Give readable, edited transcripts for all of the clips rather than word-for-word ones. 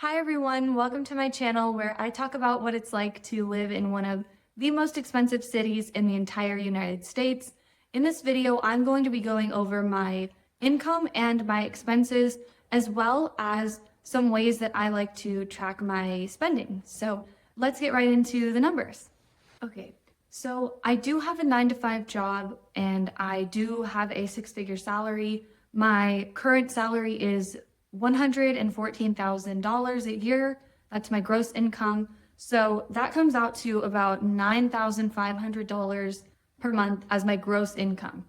Hi everyone, welcome to my channel where I talk about what it's like to live in one of the most expensive cities in the entire United States. In this video, I'm going to be going over my income and my expenses, as well as some ways that I like to track my spending. So let's get right into the numbers. Okay, so I do have a 9 to 5 job and I do have a six-figure salary. My current salary is $114,000 a year. That's my gross income. So that comes out to about $9,500 per month as my gross income.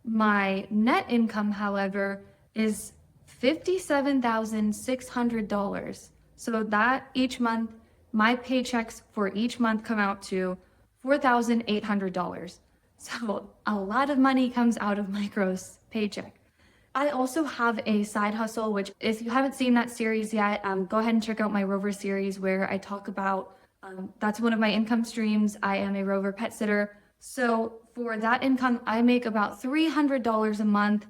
My net income, however, is $57,600. So that each month, my paychecks for each month come out to $4,800. So a lot of money comes out of my gross paycheck. I also have a side hustle, which if you haven't seen that series yet, go ahead and check out my Rover series where I talk about, that's one of my income streams. I am a Rover pet sitter. So for that income, I make about $300 a month.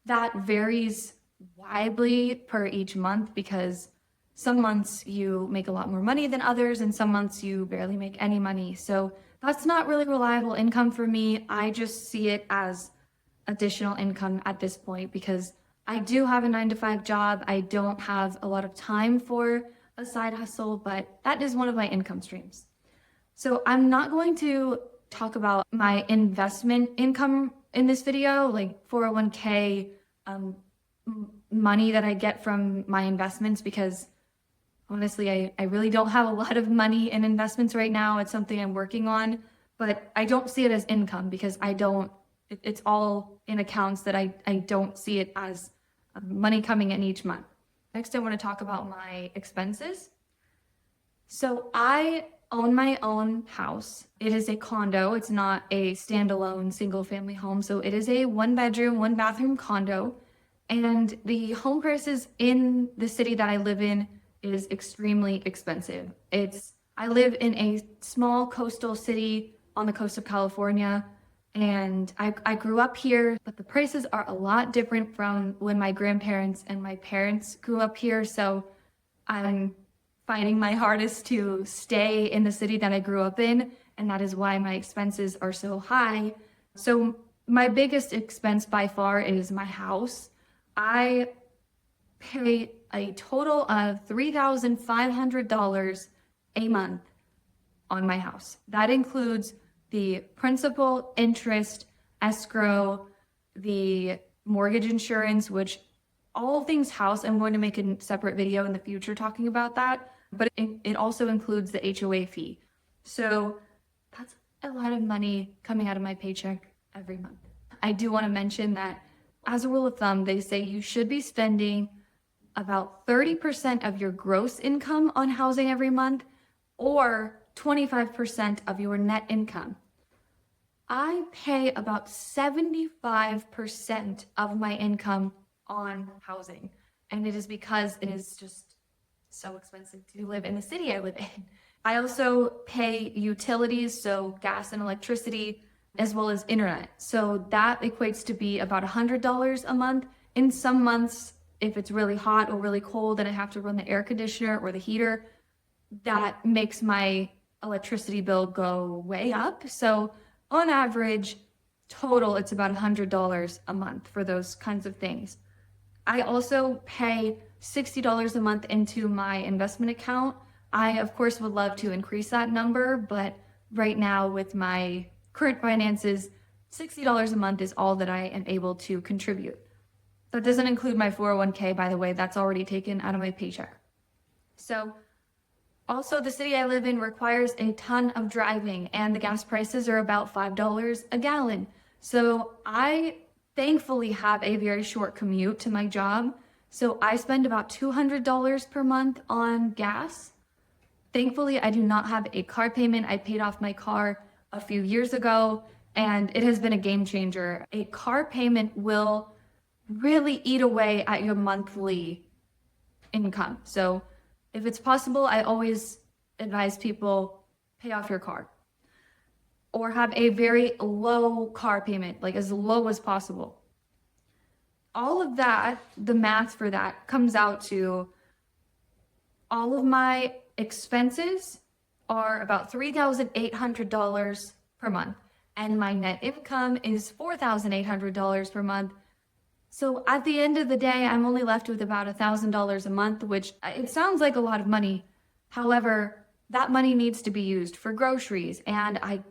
That varies widely per each month because some months you make a lot more money than others and some months you barely make any money. So that's not really reliable income for me. I just see it as additional income at this point because I do have a 9 to 5 job. I don't have a lot of time for a side hustle, but that is one of my income streams. So I'm not going to talk about my investment income in this video, like 401k, money that I get from my investments, because honestly, I really don't have a lot of money in investments right now. It's something I'm working on, but I don't see it as income because it's all in accounts that I don't see it as money coming in each month. Next, I want to talk about my expenses. So I own my own house. It is a condo. It's not a standalone single family home. So it is a 1 bedroom, 1 bathroom condo. And the home prices in the city that I live in is extremely expensive. I live in a small coastal city on the coast of California. And I grew up here, but the prices are a lot different from when my grandparents and my parents grew up here. So I'm finding my hardest to stay in the city that I grew up in. And that is why my expenses are so high. So my biggest expense by far is my house. I pay a total of $3,500 a month on my house. That includes the principal, interest, escrow, the mortgage insurance, which all things house. I'm going to make a separate video in the future talking about that, but it also includes the HOA fee. So that's a lot of money coming out of my paycheck every month. I do want to mention that as a rule of thumb, they say you should be spending about 30% of your gross income on housing every month, or 25% of your net income. I pay about 75% of my income on housing, and it is because it is just so expensive to live in the city I live in. I also pay utilities, so gas and electricity, as well as internet. So that equates to be about $100 a month. In some months, if it's really hot or really cold and I have to run the air conditioner or the heater, that makes my electricity bill go way up. So on average, total, it's about $100 a month for those kinds of things. I also pay $60 a month into my investment account. I, of course, would love to increase that number, but right now with my current finances, $60 a month is all that I am able to contribute. That doesn't include my 401k, by the way. That's already taken out of my paycheck. So also, the city I live in requires a ton of driving, and the gas prices are about $5 a gallon. So I thankfully have a very short commute to my job. So I spend about $200 per month on gas. Thankfully, I do not have a car payment. I paid off my car a few years ago, and it has been a game changer. A car payment will really eat away at your monthly income. So if it's possible, I always advise people pay off your car or have a very low car payment, like as low as possible. All of that, the math for that comes out to all of my expenses are about $3,800 per month, and my net income is $4,800 per month. So at the end of the day, I'm only left with about $1,000 a month, which it sounds like a lot of money. However, that money needs to be used for groceries, and I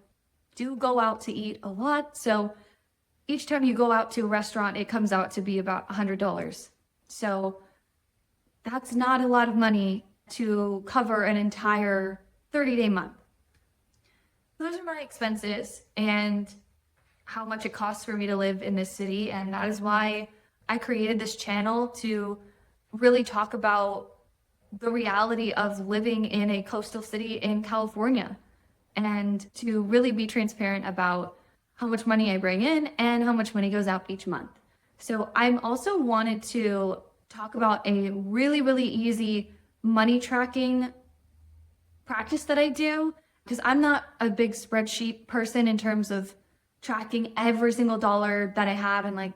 do go out to eat a lot. So each time you go out to a restaurant, it comes out to be about $100. So that's not a lot of money to cover an entire 30-day month. Those are my expenses and how much it costs for me to live in this city. And that is why I created this channel, to really talk about the reality of living in a coastal city in California, and to really be transparent about how much money I bring in and how much money goes out each month. So I'm also wanted to talk about a really, really easy money tracking practice that I do, because I'm not a big spreadsheet person in terms of tracking every single dollar that I have and like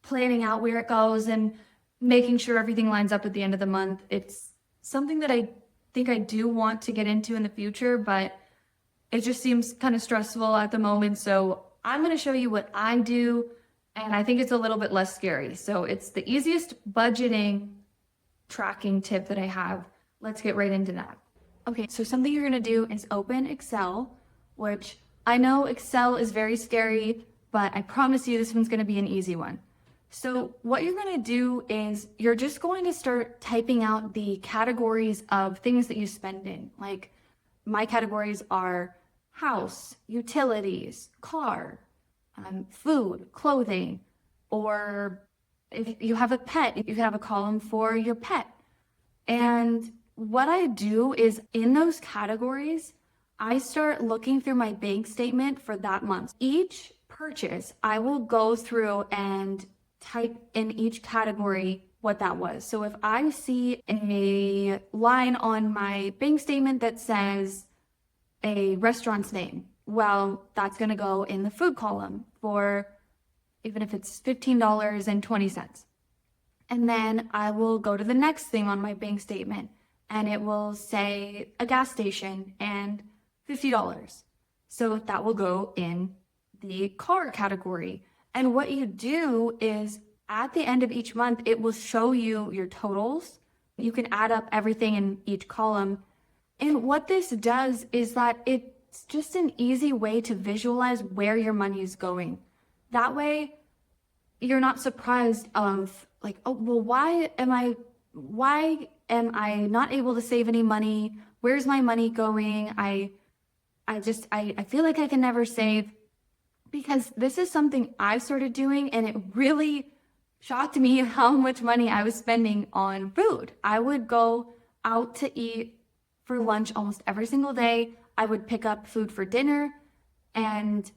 planning out where it goes and making sure everything lines up at the end of the month. It's something that I think I do want to get into in the future, but it just seems kind of stressful at the moment. So I'm going to show you what I do, and I think it's a little bit less scary. So it's the easiest budgeting tracking tip that I have. Let's get right into that. Okay, so something you're going to do is open Excel, which I know Excel is very scary, but I promise you this one's going to be an easy one. So what you're going to do is you're just going to start typing out the categories of things that you spend in. Like my categories are house, utilities, car, food, clothing, or if you have a pet, you can have a column for your pet. And what I do is in those categories, I start looking through my bank statement for that month. Each purchase, I will go through and type in each category what that was. So if I see a line on my bank statement that says a restaurant's name, well, that's going to go in the food column for, even if it's $15.20. And then I will go to the next thing on my bank statement, and it will say a gas station and $50. So that will go in the car category. And what you do is at the end of each month, it will show you your totals. You can add up everything in each column. And what this does is that it's just an easy way to visualize where your money is going. That way, you're not surprised of like, oh, well, why am I not able to save any money? Where's my money going? I feel like I can never save, because this is something I started doing, and it really shocked me how much money I was spending on food. I would go out to eat for lunch almost every single day. I would pick up food for dinner and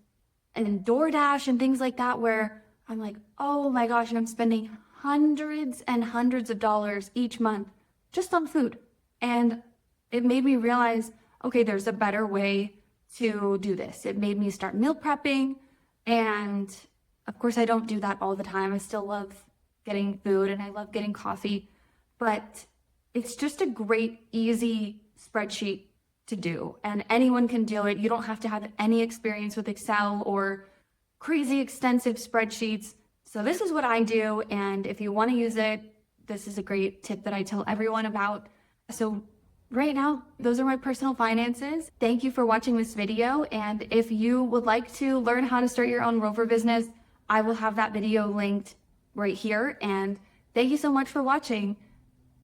DoorDash and things like that, where I'm like, oh my gosh, I'm spending hundreds and hundreds of dollars each month just on food. And it made me realize, okay, there's a better way to do this. It made me start meal prepping. And of course, I don't do that all the time. I still love getting food and I love getting coffee, but it's just a great, easy spreadsheet to do. And anyone can do it. You don't have to have any experience with Excel or crazy extensive spreadsheets. So this is what I do. And if you want to use it, this is a great tip that I tell everyone about. So right now, those are my personal finances. Thank you for watching this video. And if you would like to learn how to start your own Rover business, I will have that video linked right here. And thank you so much for watching.